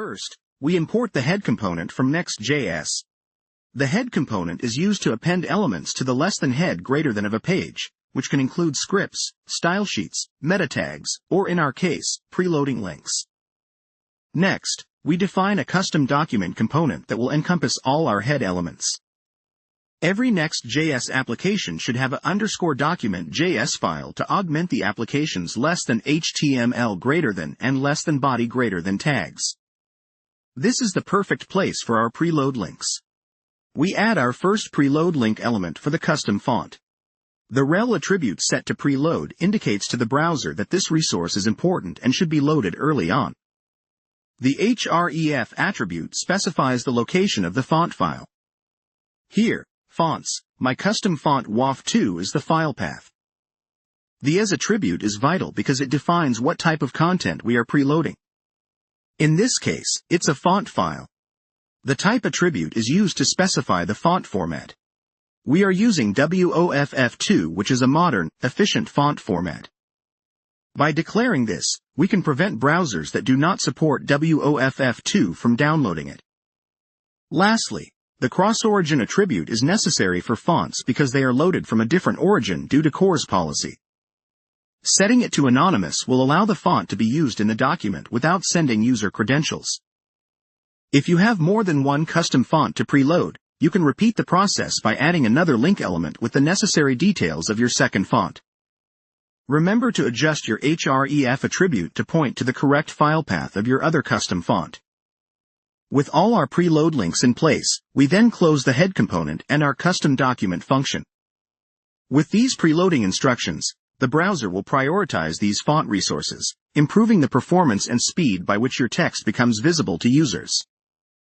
First, we import the head component from NextJS. The head component is used to append elements to the less than head greater than of a page, which can include scripts, style sheets, meta tags, or in our case, preloading links. Next, we define a custom document component that will encompass all our head elements. Every NextJS application should have an _document.js file to augment the application's less than HTML greater than and less than body greater than tags. This is the perfect place for our preload links. We add our first preload link element for the custom font. The rel attribute set to preload indicates to the browser that this resource is important and should be loaded early on. The href attribute specifies the location of the font file. Here, fonts, my custom font WAF2 is the file path. The as attribute is vital because it defines what type of content we are preloading. In this case, it's a font file. The type attribute is used to specify the font format. We are using WOFF2, which is a modern, efficient font format. By declaring this, we can prevent browsers that do not support WOFF2 from downloading it. Lastly, the cross-origin attribute is necessary for fonts because they are loaded from a different origin due to CORS policy. Setting it to anonymous will allow the font to be used in the document without sending user credentials. If you have more than one custom font to preload, you can repeat the process by adding another link element with the necessary details of your second font. Remember to adjust your href attribute to point to the correct file path of your other custom font. With all our preload links in place, we then close the head component and our custom document function. With these preloading instructions, the browser will prioritize these font resources, improving the performance and speed by which your text becomes visible to users.